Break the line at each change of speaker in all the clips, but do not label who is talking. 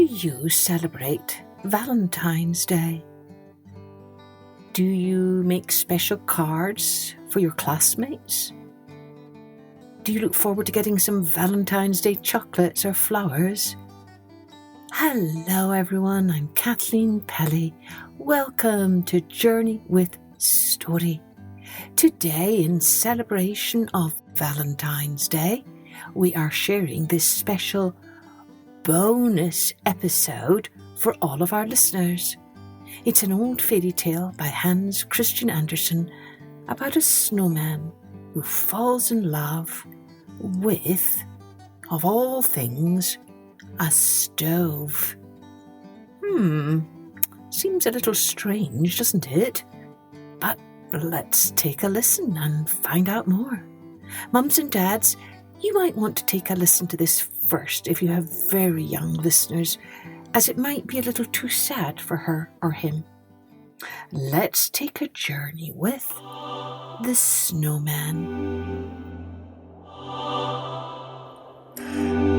do you celebrate Valentine's Day? Do you make special cards for your classmates? Do you look forward to getting some Valentine's Day chocolates or flowers? Hello everyone, I'm Kathleen Pelly. Welcome to Journey with Story. Today, in celebration of Valentine's Day, we are sharing this special bonus episode for all of our listeners. It's an old fairy tale by Hans Christian Andersen about a snowman who falls in love with, of all things, a stove. Seems a little strange, doesn't it? But let's take a listen and find out more. Mums and dads, you might want to take a listen to this first if you have very young listeners, as it might be a little too sad for her or him. Let's take a journey with the snowman.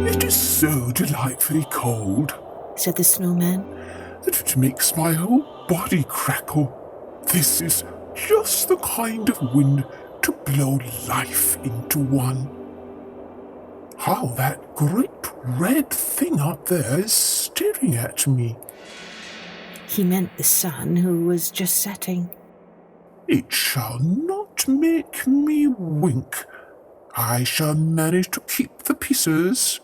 It is so delightfully cold,
said the snowman,
that it makes my whole body crackle. This is just the kind of wind to blow life into one. How that great red thing up there is staring at me.
He meant the sun, who was just setting.
It shall not make me wink. I shall manage to keep the pieces.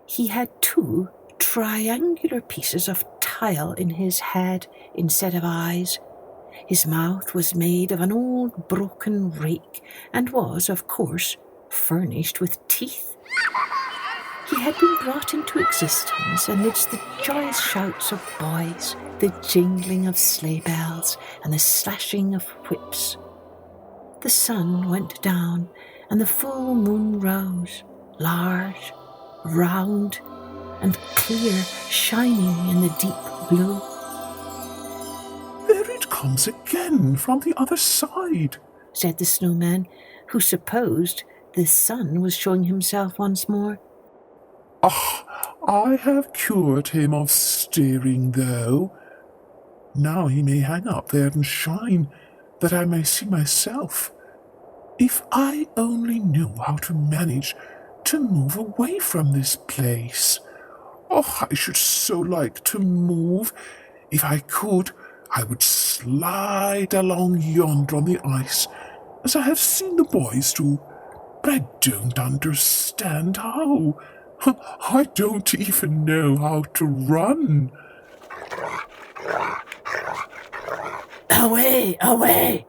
He had 2 triangular pieces of tile in his head instead of eyes. His mouth was made of an old broken rake and was, of course, furnished with teeth. He had been brought into existence amidst the joyous shouts of boys, the jingling of sleigh bells, and the slashing of whips. The sun went down, and the full moon rose, large, round, and clear, shining in the deep blue.
There it comes again from the other side,
said the snowman, who supposed the sun was showing himself once more.
I have cured him of staring, though. Now he may hang up there and shine, that I may see myself. If I only knew how to manage to move away from this place. I should so like to move. If I could, I would slide along yonder on the ice, as I have seen the boys do. But I don't understand how. I don't even know how to run.
Away, away,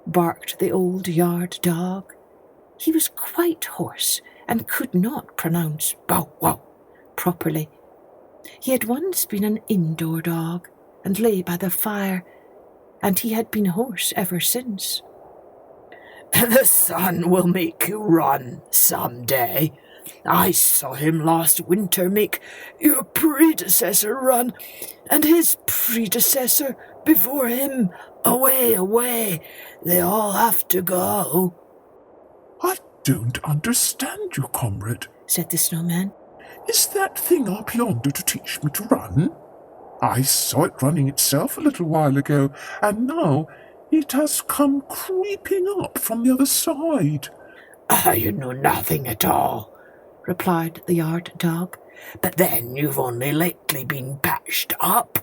barked the old yard dog. He was quite hoarse and could not pronounce bow wow properly. He had once been an indoor dog and lay by the fire, and he had been hoarse ever since. The sun will make you run some day. I saw him last winter make your predecessor run, and his predecessor before him. Away, away, they all have to go.
I don't understand you, comrade,
said the snowman.
Is that thing up yonder to teach me to run? I saw it running itself a little while ago, and now it has come creeping up from the other side.
You know nothing at all, replied the yard dog. But then you've only lately been patched up.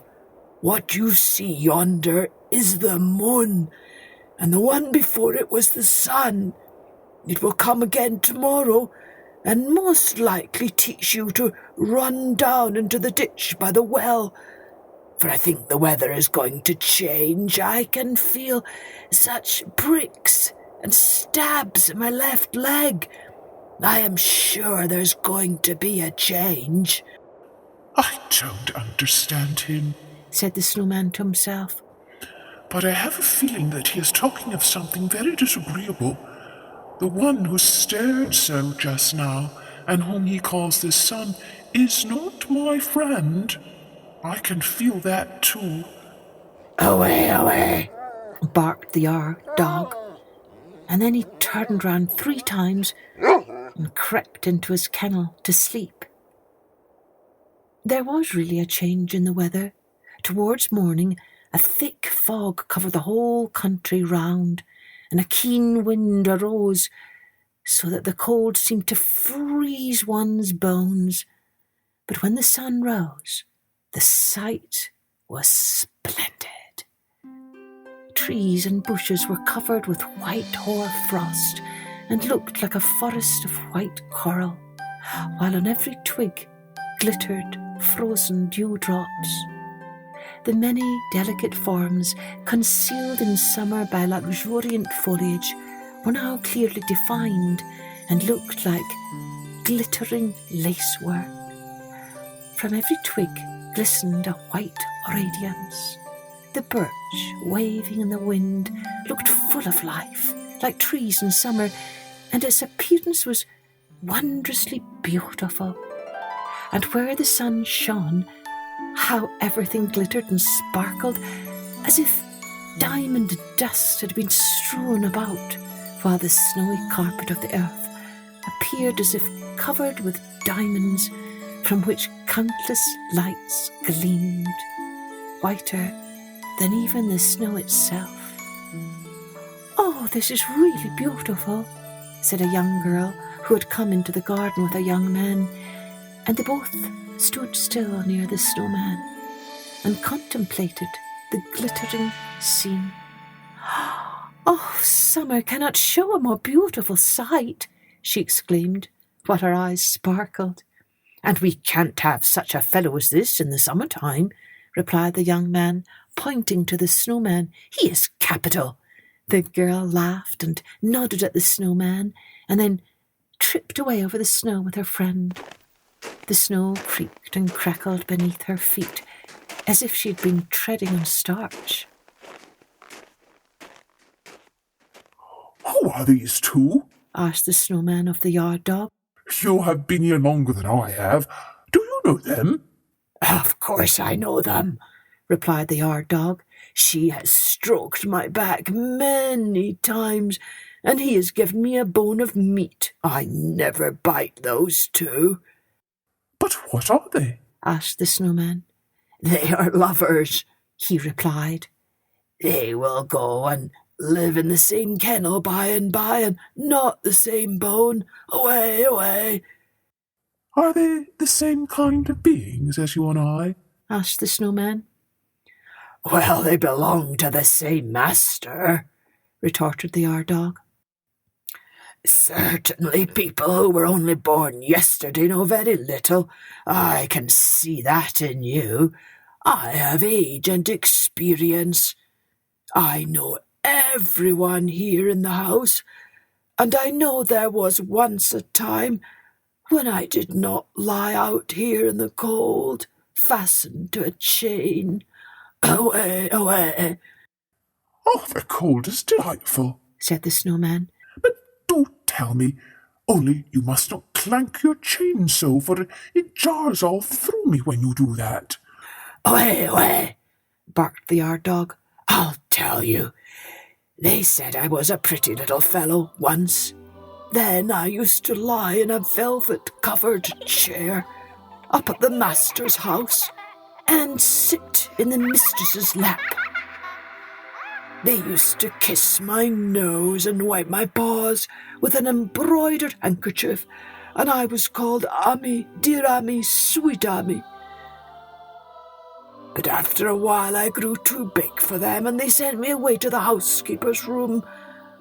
What you see yonder is the moon, and the one before it was the sun. It will come again tomorrow, and most likely teach you to run down into the ditch by the well. For I think the weather is going to change. I can feel such pricks and stabs in my left leg. I am sure there's going to be a change.
I don't understand him,
said the snowman to himself.
But I have a feeling that he is talking of something very disagreeable. The one who stared so just now, and whom he calls the sun, is not my friend. I can feel that too.
Away, away, barked the yard dog, and then he turned round 3 times and crept into his kennel to sleep. There was really a change in the weather. Towards morning, a thick fog covered the whole country round, and a keen wind arose, so that the cold seemed to freeze one's bones. But when the sun rose, the sight was splendid. Trees and bushes were covered with white hoar frost and looked like a forest of white coral, while on every twig glittered frozen dewdrops. The many delicate forms, concealed in summer by luxuriant foliage, were now clearly defined and looked like glittering lacework. From every twig glistened a white radiance. The birch, waving in the wind, looked full of life, like trees in summer, and its appearance was wondrously beautiful. And where the sun shone, how everything glittered and sparkled, as if diamond dust had been strewn about, while the snowy carpet of the earth appeared as if covered with diamonds, from which countless lights gleamed, whiter than even the snow itself. "Oh, this is really beautiful," said a young girl who had come into the garden with a young man, and they both stood still near the snowman and contemplated the glittering scene. "Oh, summer cannot show a more beautiful sight," she exclaimed, while her eyes sparkled. "And we can't have such a fellow as this in the summer-time," replied the young man, pointing to the snowman. "He is capital." The girl laughed and nodded at the snowman, and then tripped away over the snow with her friend. The snow creaked and crackled beneath her feet, as if she had been treading on starch.
"Who are these two?"
asked the snowman of the yard dog.
"You have been here longer than I have. Do you know them?"
"Of course I know them," replied the yard dog. "She has stroked my back many times, and he has given me a bone of meat. I never bite those two."
"But what are they?"
asked the snowman. "They are lovers," he replied. "They will go and live in the same kennel by and by, and not the same bone. Away, away."
"Are they the same kind of beings as you and I?"
asked the snowman. "Well, they belong to the same master," retorted the yard dog. "Certainly people who were only born yesterday know very little. I can see that in you. I have age and experience. I know everyone here in the house, and I know there was once a time when I did not lie out here in the cold, fastened to a chain. Away, away."
"Oh, the cold is delightful,"
said the snowman.
"But do tell me, only you must not clank your chain so, for it jars all through me when you do that."
"Away, away," barked the yard dog. "I'll tell you. They said I was a pretty little fellow once. Then I used to lie in a velvet-covered chair up at the master's house and sit in the mistress's lap. They used to kiss my nose and wipe my paws with an embroidered handkerchief, and I was called Ami, dear Ami, sweet Ami. But after a while I grew too big for them, and they sent me away to the housekeeper's room.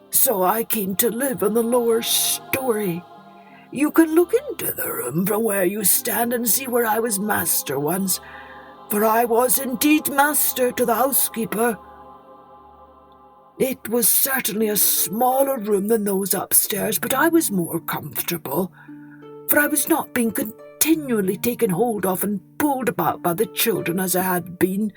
So I came to live in the lower story. You can look into the room from where you stand and see where I was master once, for I was indeed master to the housekeeper. It was certainly a smaller room than those upstairs, but I was more comfortable, for I was not being continually taken hold of and pulled about by the children as I had been.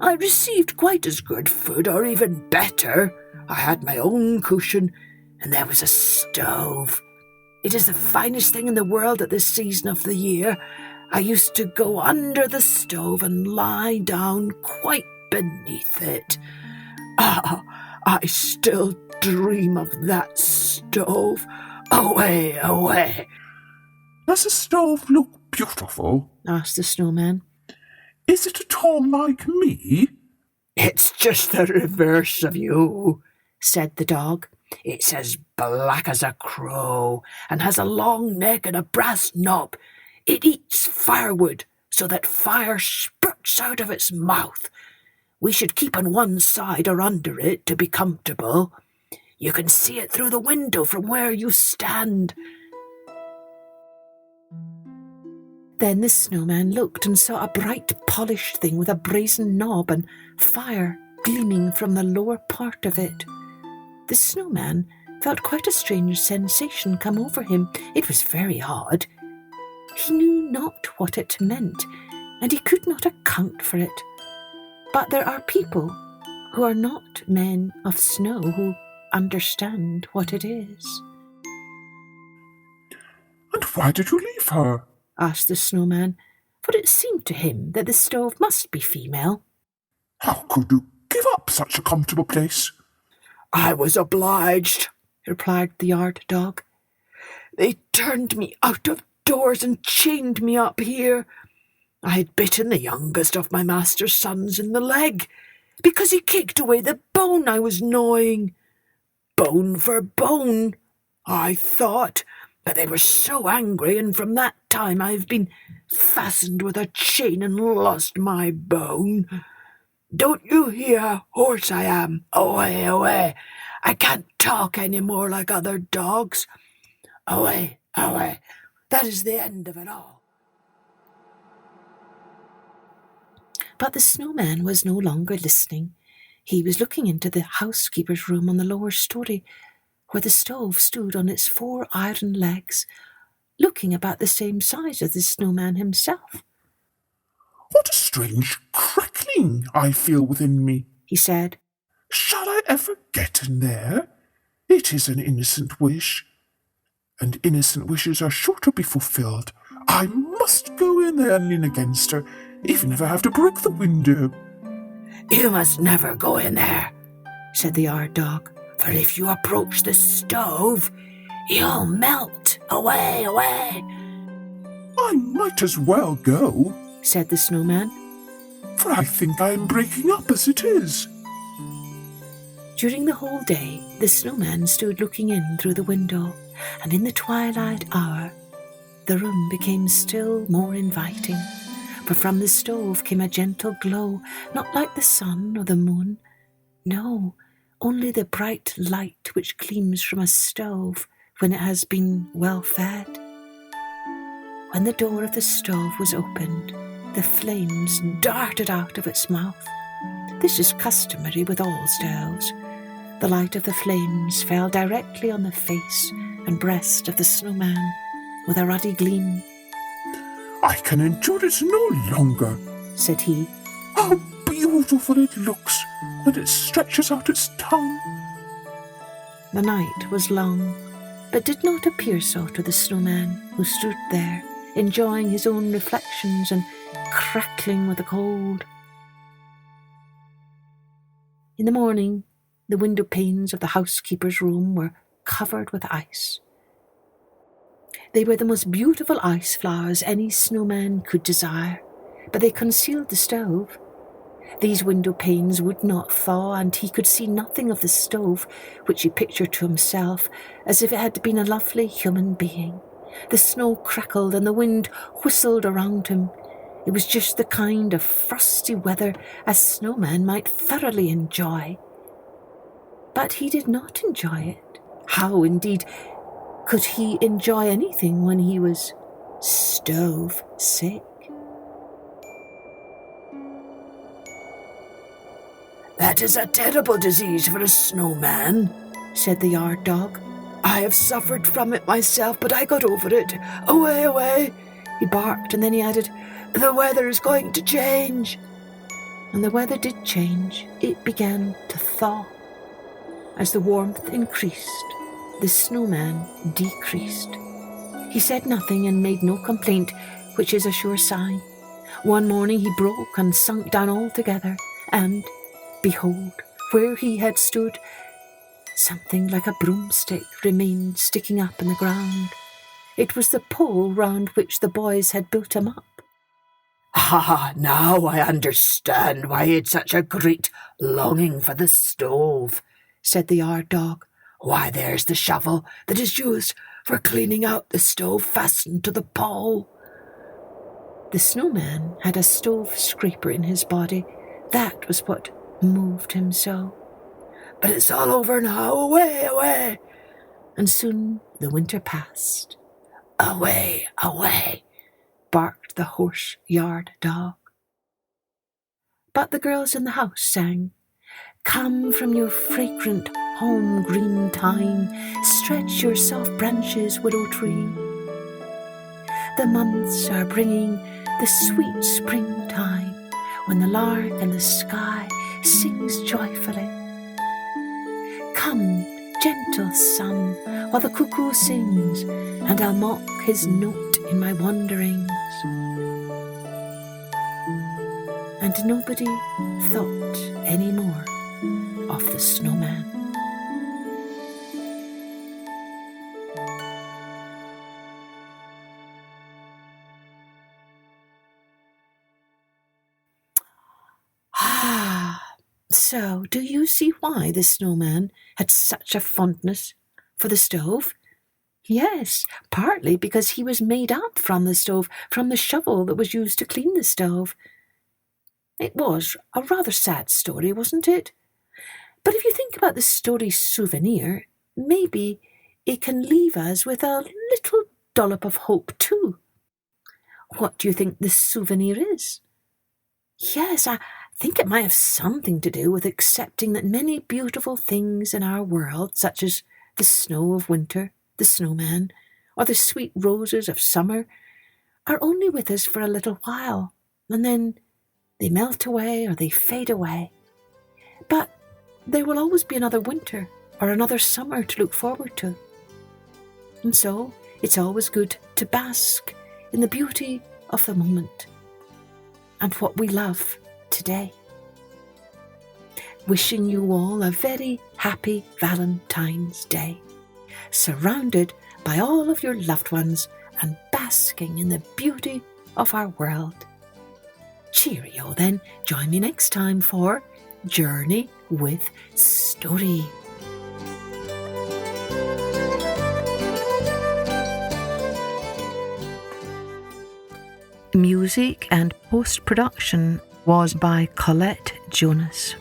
I received quite as good food, or even better. I had my own cushion, and there was a stove. It is the finest thing in the world at this season of the year. I used to go under the stove and lie down quite beneath it. Ah, I still dream of that stove. Away, away."
"Does the stove look beautiful?"
asked the snowman.
"Is it at all like me?"
"It's just the reverse of you," said the dog. "It's as black as a crow, and has a long neck and a brass knob. It eats firewood, so that fire spurts out of its mouth. We should keep on one side or under it to be comfortable. You can see it through the window from where you stand." Then the snowman looked and saw a bright polished thing with a brazen knob and fire gleaming from the lower part of it. The snowman felt quite a strange sensation come over him. It was very odd. He knew not what it meant, and he could not account for it. But there are people who are not men of snow who understand what it is.
"And why did you leave her?"
asked the snowman, for it seemed to him that the stove must be female.
"How could you give up such a comfortable place?"
"I was obliged," replied the yard dog. "They turned me out of doors and chained me up here. I had bitten the youngest of my master's sons in the leg, because he kicked away the bone I was gnawing. Bone for bone, I thought, but they were so angry, and from that time I have been fastened with a chain and lost my bone. Don't you hear how hoarse I am? Away, away! I can't talk any more like other dogs. Away, away! That is the end of it all." But the snowman was no longer listening. He was looking into the housekeeper's room on the lower story, where the stove stood on its 4 iron legs, looking about the same size as the snowman himself.
"What a strange crackling I feel within me,"
he said.
"Shall I ever get in there? It is an innocent wish, and innocent wishes are sure to be fulfilled. I must go in there and lean against her, even if I have to break the window."
"You must never go in there," said the yard dog, "for if you approach the stove, you'll melt. Away, away!"
"I might as well go,"
said the snowman,
"for I think I am breaking up as it is."
During the whole day, the snowman stood looking in through the window, and in the twilight hour, the room became still more inviting, for from the stove came a gentle glow, not like the sun or the moon. No, only the bright light which gleams from a stove when it has been well fed. When the door of the stove was opened, the flames darted out of its mouth. This is customary with all stoves. The light of the flames fell directly on the face and breast of the snowman with a ruddy gleam.
"I can endure it no longer,"
said he.
"How beautiful it looks when it stretches out its tongue."
The night was long, but did not appear so to the snowman, who stood there, enjoying his own reflections and crackling with the cold. In the morning, the window panes of the housekeeper's room were covered with ice. They were the most beautiful ice flowers any snowman could desire, but they concealed the stove. These window panes would not thaw, and he could see nothing of the stove, which he pictured to himself as if it had been a lovely human being. The snow crackled and the wind whistled around him. It was just the kind of frosty weather a snowman might thoroughly enjoy. But he did not enjoy it. How, indeed, could he enjoy anything when he was stove sick? "That is a terrible disease for a snowman," said the yard dog. "I have suffered from it myself, but I got over it. Away, away!" He barked, and then he added, "The weather is going to change." And the weather did change. It began to thaw. As the warmth increased, the snowman decreased. He said nothing and made no complaint, which is a sure sign. One morning he broke and sunk down altogether, and, behold, where he had stood, something like a broomstick remained sticking up in the ground. It was the pole round which the boys had built him up.
Ah, now I understand why he had such a great longing for the stove, said the yard dog. Why, there's the shovel that is used for cleaning out the stove fastened to the pole.
The snowman had a stove scraper in his body. That was what moved him so.
But it's all over now. Away, away.
And soon the winter passed.
Away, away,
barked the hoarse yard dog. But the girls in the house sang, "Come from your fragrant home, green thyme, stretch your soft branches, willow tree. The months are bringing the sweet springtime, when the lark in the sky sings joyfully. Come, gentle sun, while the cuckoo sings, and I'll mock his note in my wanderings." And nobody thought any more of the snowman. So, do you see why the snowman had such a fondness for the stove? Yes, partly because he was made up from the stove, from the shovel that was used to clean the stove. It was a rather sad story, wasn't it? But if you think about the story's souvenir, maybe it can leave us with a little dollop of hope too. What do you think this souvenir is? Yes, I think it might have something to do with accepting that many beautiful things in our world, such as the snow of winter, the snowman, or the sweet roses of summer, are only with us for a little while, and then they melt away or they fade away. But there will always be another winter or another summer to look forward to. And so it's always good to bask in the beauty of the moment and what we love today. Wishing you all a very happy Valentine's Day, surrounded by all of your loved ones and basking in the beauty of our world. Cheerio then. Join me next time for Journey with Story. Music and post-production was by Colette Jonas.